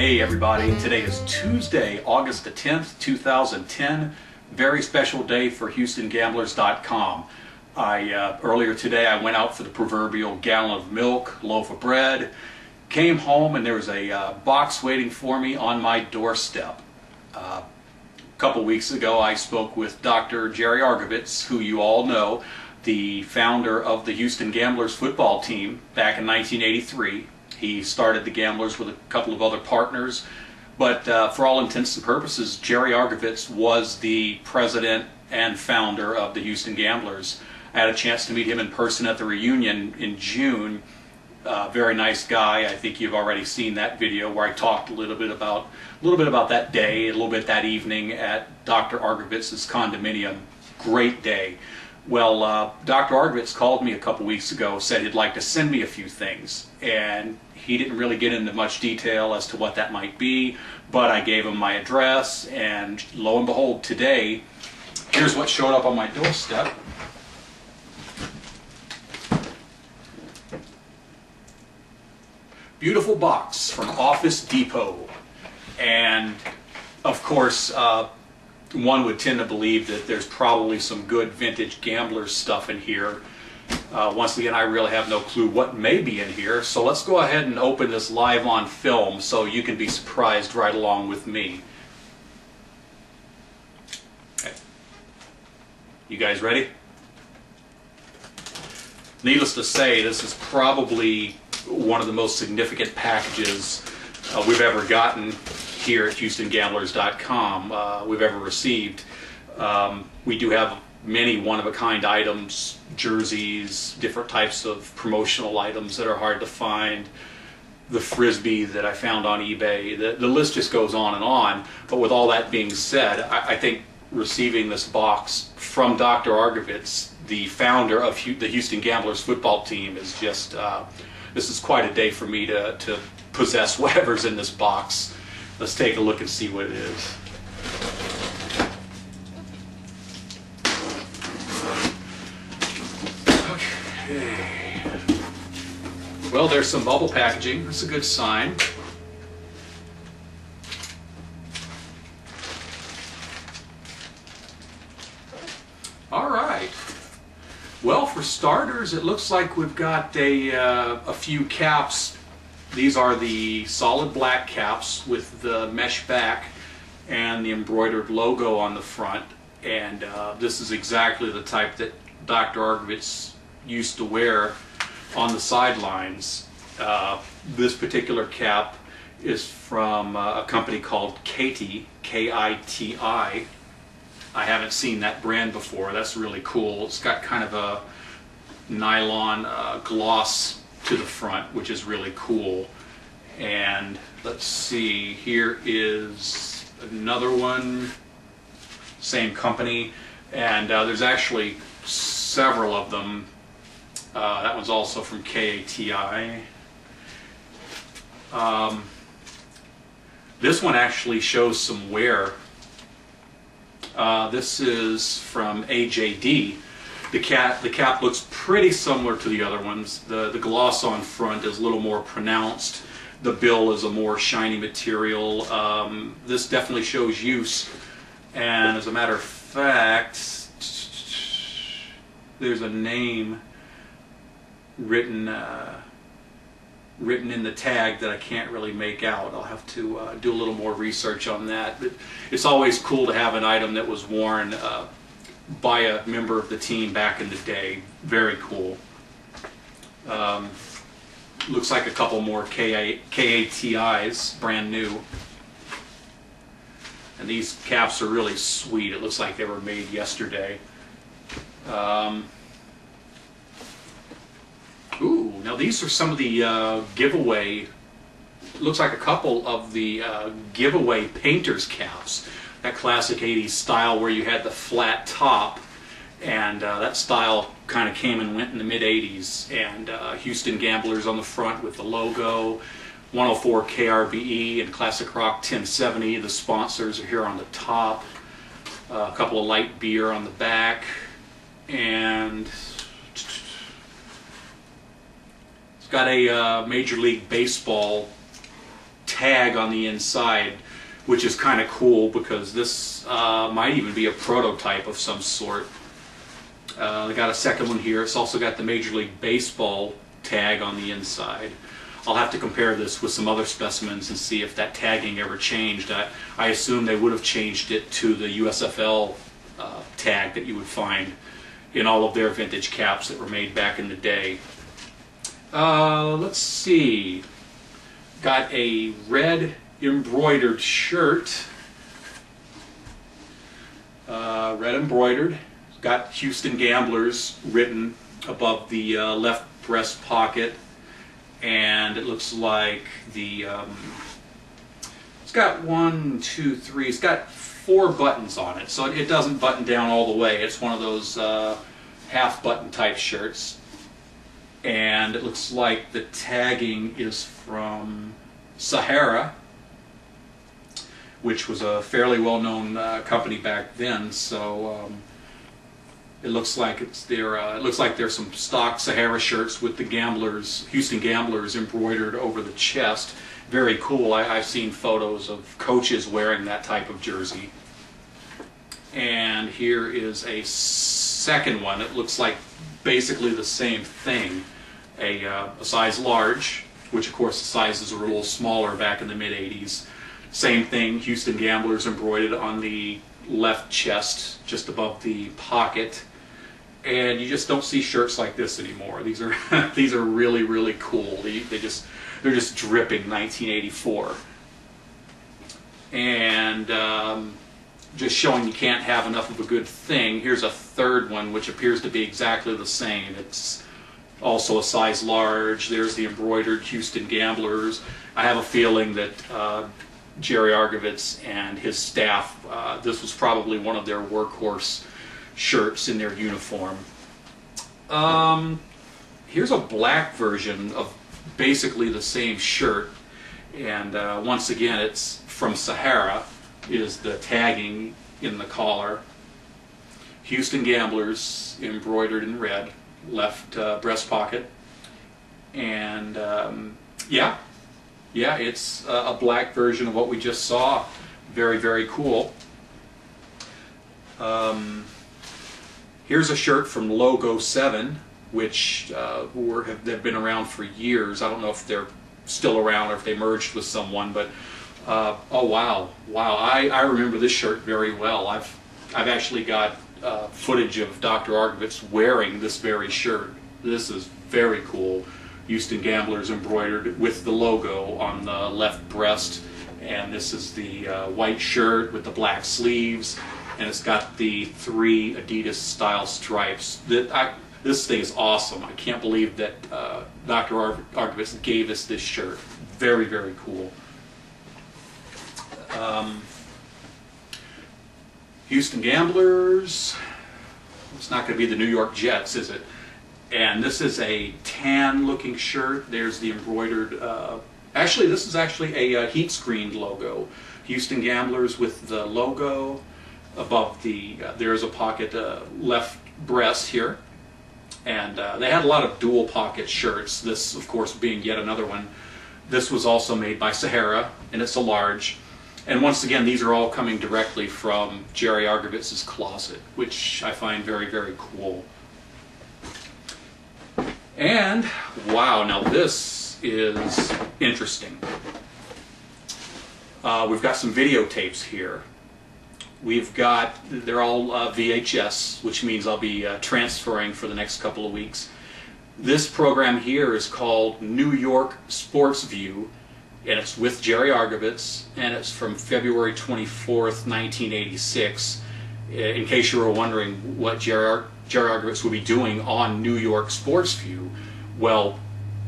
Hey everybody, today is Tuesday, August the 10th, 2010. Very special day for HoustonGamblers.com. Earlier today I went out for the proverbial gallon of milk, loaf of bread, came home and there was a box waiting for me on my doorstep. A couple weeks ago I spoke with Dr. Jerry Argovitz, who you all know, the founder of the Houston Gamblers football team back in 1983. He started the Gamblers with a couple of other partners, but for all intents and purposes, Jerry Argovitz was the president and founder of the Houston Gamblers. I had a chance to meet him in person at the reunion in June. Very nice guy. I think you've already seen that video where I talked a little bit about that day, a little bit that evening at Dr. Argovitz's condominium. Great day. Well, Dr. Argovitz called me a couple weeks ago, said he'd like to send me a few things, and he didn't really get into much detail as to what that might be, but I gave him my address, and lo and behold, today, here's what showed up on my doorstep. Beautiful box from Office Depot, and of course, one would tend to believe that there's probably some good vintage gambler stuff in here. Once again, I really have no clue what may be in here, so let's go ahead and open this live on film so you can be surprised right along with me. Okay. You guys ready? Needless to say, this is probably one of the most significant packages we've ever gotten here at HoustonGamblers.com we've ever received. We do have many one-of-a-kind items, jerseys, different types of promotional items that are hard to find, the Frisbee that I found on eBay. The list just goes on and on. But with all that being said, I think receiving this box from Dr. Argovitz, the founder of the Houston Gamblers football team, is just, this is quite a day for me to possess whatever's in this box. Let's take a look and see what it is. Okay. Well, there's some bubble packaging. That's a good sign. All right. Well, for starters, it looks like we've got a few caps. These are the solid black caps with the mesh back and the embroidered logo on the front. And this is exactly the type that Dr. Argovitz used to wear on the sidelines. This particular cap is from a company called Kiti, K-I-T-I. I haven't seen that brand before. That's really cool. It's got kind of a nylon gloss to the front, which is really cool. And let's see, here is another one, same company, and there's actually several of them. That one's also from KATI. This one actually shows some wear. This is from AJD. The cap looks pretty similar to the other ones. The gloss on front is a little more pronounced. The bill is a more shiny material. This definitely shows use. And as a matter of fact, there's a name written in the tag that I can't really make out. I'll have to do a little more research on that. But it's always cool to have an item that was worn by a member of the team back in the day. Very cool. Looks like a couple more KATIs, brand new. And these caps are really sweet. It looks like they were made yesterday. Ooh, now these are some of the giveaway, looks like a couple of the giveaway painter's caps. That classic 80s style where you had the flat top, and that style kind of came and went in the mid-80s. And Houston Gamblers on the front with the logo, 104 KRBE and Classic Rock 1070. The sponsors are here on the top. A couple of light beer on the back, and it's got a Major League Baseball tag on the inside, which is kind of cool because this might even be a prototype of some sort. They got a second one here. It's also got the Major League Baseball tag on the inside. I'll have to compare this with some other specimens and see if that tagging ever changed. I assume they would have changed it to the USFL tag that you would find in all of their vintage caps that were made back in the day. Let's see. Got a red embroidered shirt. Red embroidered. Got Houston Gamblers written above the left breast pocket, and it looks like the it's got 1, 2, 3. It's got 4 buttons on it, so it doesn't button down all the way. It's one of those half button type shirts, and it looks like the tagging is from Sahara, which was a fairly well-known company back then. So it looks like it looks like there's some stock Sahara shirts with the Gamblers, Houston Gamblers, embroidered over the chest. Very cool. I've seen photos of coaches wearing that type of jersey. And here is a second one. It looks like basically the same thing. A size large, which of course the sizes were a little smaller back in the mid-'80s. Same thing, Houston Gamblers embroidered on the left chest, just above the pocket. And you just don't see shirts like this anymore. These are these are really, really cool. They're just dripping 1984. And just showing you can't have enough of a good thing. Here's a third one, which appears to be exactly the same. It's also a size large. There's the embroidered Houston Gamblers. I have a feeling that Jerry Argovitz and his staff, this was probably one of their workhorse shirts in their uniform. Here's a black version of basically the same shirt, and once again it's from Sahara, is the tagging in the collar. Houston Gamblers embroidered in red, left breast pocket, and yeah, it's a black version of what we just saw. Very, very cool. Here's a shirt from Logo 7, which have been around for years. I don't know if they're still around or if they merged with someone, but oh wow, I remember this shirt very well. I've actually got footage of Dr. Argovitz wearing this very shirt. This is very cool. Houston Gamblers embroidered with the logo on the left breast, and this is the white shirt with the black sleeves, and it's got the 3 Adidas style stripes. This thing is awesome. I can't believe that Dr. Argovitz gave us this shirt. Very, very cool. Houston Gamblers. It's not going to be the New York Jets, is it? And this is a tan looking shirt. There's the embroidered, actually this is actually a heat screened logo. Houston Gamblers with the logo above the, there's a pocket left breast here. And they had a lot of dual pocket shirts, this of course being yet another one. This was also made by Sahara, and it's a large. And once again, these are all coming directly from Jerry Argovitz's closet, which I find very, very cool. And, wow, now this is interesting. We've got some videotapes here. They're all VHS, which means I'll be transferring for the next couple of weeks. This program here is called New York Sports View, and it's with Jerry Argovitz, and it's from February 24th, 1986. In case you were wondering what Jerry Argovitz would be doing on New York Sports View, well,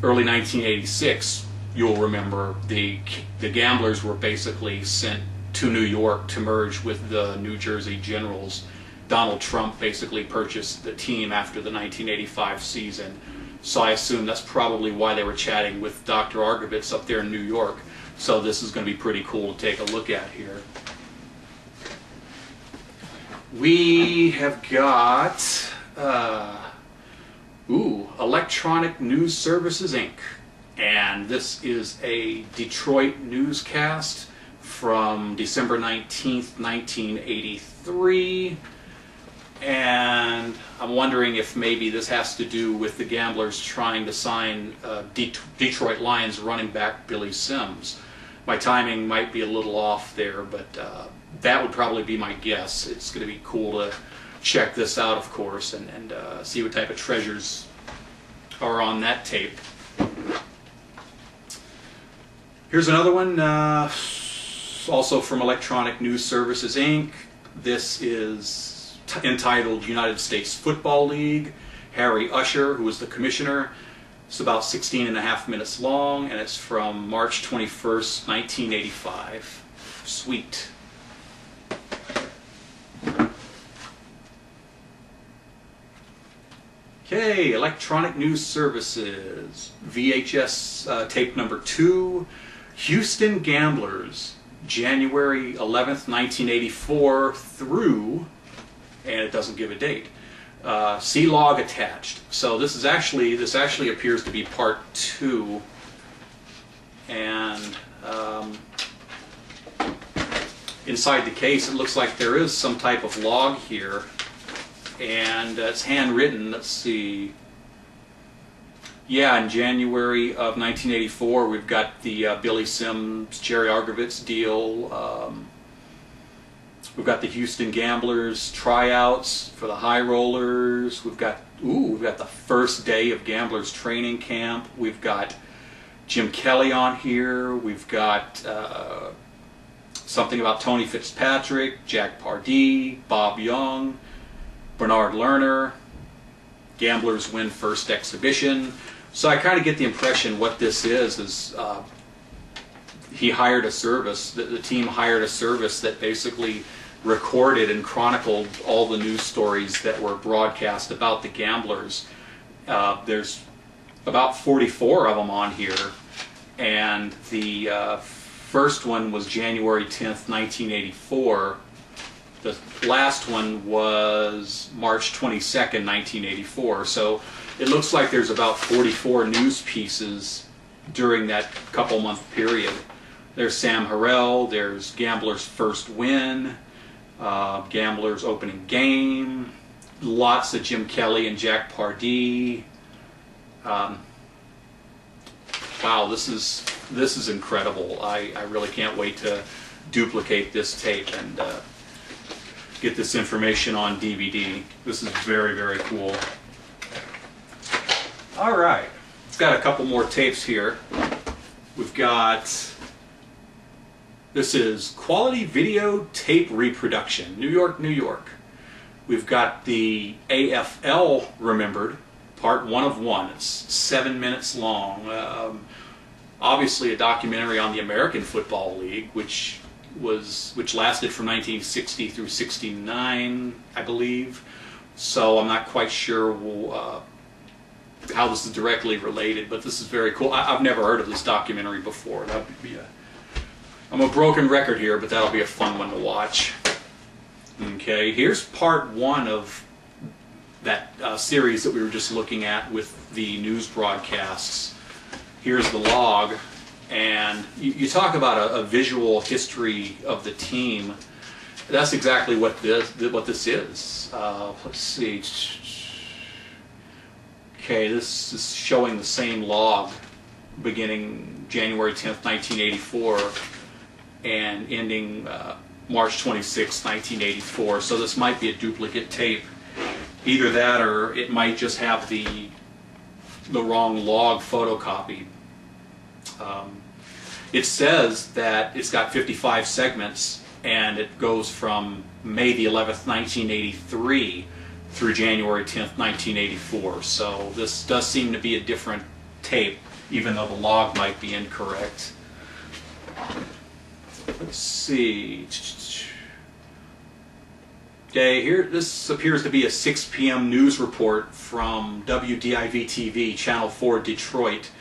early 1986, you'll remember the Gamblers were basically sent to New York to merge with the New Jersey Generals. Donald Trump basically purchased the team after the 1985 season. So I assume that's probably why they were chatting with Dr. Argovitz up there in New York. So this is going to be pretty cool to take a look at here. We have got Electronic News Services, Inc. and this is a Detroit newscast from December 19th, 1983. And I'm wondering if maybe this has to do with the Gamblers trying to sign Detroit Lions running back Billy Sims. My timing might be a little off there, but that would probably be my guess. It's going to be cool to check this out, of course, and see what type of treasures are on that tape. Here's another one, also from Electronic News Services, Inc. This is entitled United States Football League. Harry Usher, who was the commissioner. It's about 16.5 minutes long, and it's from March 21st, 1985. Sweet. Okay, Electronic News Services, VHS tape number 2, Houston Gamblers, January 11th, 1984 through, and it doesn't give a date. See log attached. So this actually appears to be part 2, and inside the case it looks like there is some type of log here, and it's handwritten. Let's see. Yeah, in January of 1984, we've got the Billy Sims, Jerry Argovitz deal. We've got the Houston Gamblers tryouts for the High Rollers. We've got the first day of Gamblers training camp. We've got Jim Kelly on here. We've got something about Tony Fitzpatrick, Jack Pardee, Bob Young, Bernard Lerner. Gamblers win first exhibition. So I kind of get the impression what this is he hired a service, the team hired a service that basically recorded and chronicled all the news stories that were broadcast about the Gamblers. There's about 44 of them on here, and the first one was January 10th, 1984. The last one was March 22nd, 1984. So it looks like there's about 44 news pieces during that couple-month period. There's Sam Harrell, there's Gamblers' first win, Gamblers' opening game, lots of Jim Kelly and Jack Pardee. Wow, this is incredible. I really can't wait to duplicate this tape and get this information on DVD. This is very, very cool. All right, we've got a couple more tapes here. We've got, this is Quality Video Tape Reproduction, New York, New York. We've got the AFL Remembered, part 1 of 1. It's 7 minutes long. Obviously a documentary on the American Football League, which lasted from 1960 through 69, I believe. So I'm not quite sure how this is directly related, but this is very cool. I've never heard of this documentary before. That would be I'm a broken record here, but that'll be a fun one to watch. Okay, here's part 1 of that series that we were just looking at with the news broadcasts. Here's the log, and you talk about a visual history of the team. That's exactly what this is. Let's see. Okay, this is showing the same log beginning January 10th, 1984 and ending March 26th, 1984. So this might be a duplicate tape. Either that, or it might just have the wrong log photocopied. It says that it's got 55 segments, and it goes from May the 11th, 1983 through January 10th, 1984. So this does seem to be a different tape, even though the log might be incorrect. Let's see. Okay, here, this appears to be a 6 p.m. news report from WDIV-TV, Channel 4 Detroit,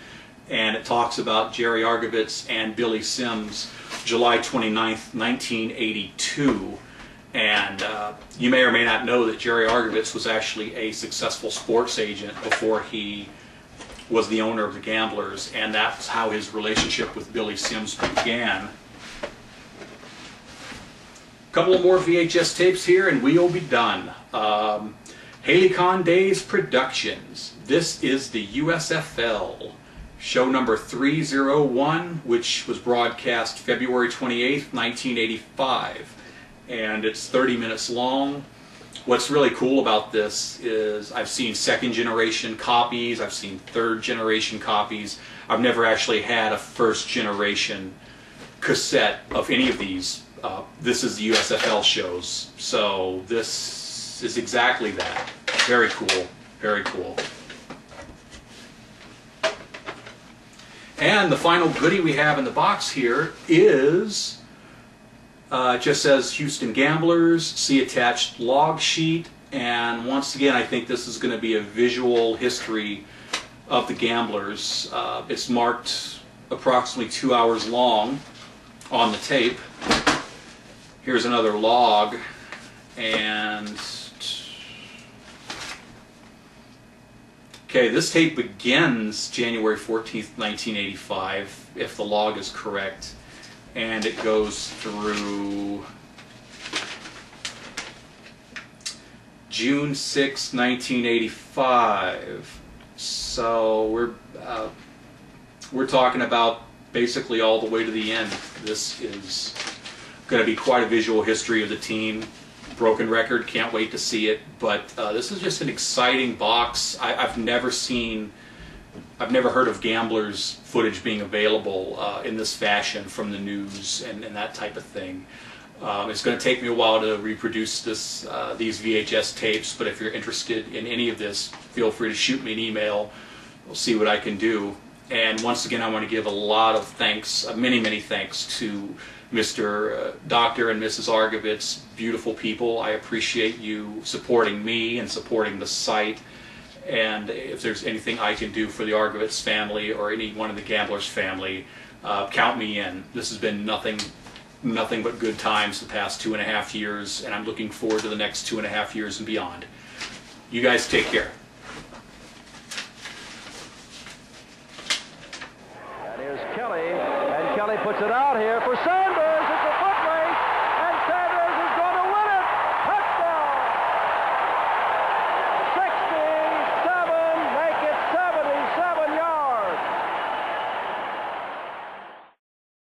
and it talks about Jerry Argovitz and Billy Sims, July 29th, 1982. And you may or may not know that Jerry Argovitz was actually a successful sports agent before he was the owner of the Gamblers, and that's how his relationship with Billy Sims began. Couple of more VHS tapes here and we'll be done. Haley Days Productions. This is the USFL. Show number 301, which was broadcast February 28th, 1985. And it's 30 minutes long. What's really cool about this is I've seen second generation copies, I've seen third generation copies. I've never actually had a first generation cassette of any of these. This is the USFL shows, so this is exactly that. Very cool, very cool. And the final goodie we have in the box here is, it just says Houston Gamblers, see attached log sheet, and once again I think this is going to be a visual history of the Gamblers. It's marked approximately 2 hours long on the tape. Here's another log, and okay, this tape begins January 14th, 1985, if the log is correct, and it goes through June 6, 1985. So we're talking about basically all the way to the end. This is going to be quite a visual history of the team. Broken record, can't wait to see it. But this is just an exciting box. I've never heard of Gamblers footage being available in this fashion from the news and that type of thing. It's going to take me a while to reproduce these VHS tapes, but if you're interested in any of this, feel free to shoot me an email. We'll see what I can do. And once again, I want to give a lot of thanks, many thanks to Mr. Dr. and Mrs. Argovitz, beautiful people. I appreciate you supporting me and supporting the site. And if there's anything I can do for the Argovitz family or any one of the Gamblers family, count me in. This has been nothing but good times the past 2.5 years, and I'm looking forward to the next 2.5 years and beyond. You guys take care.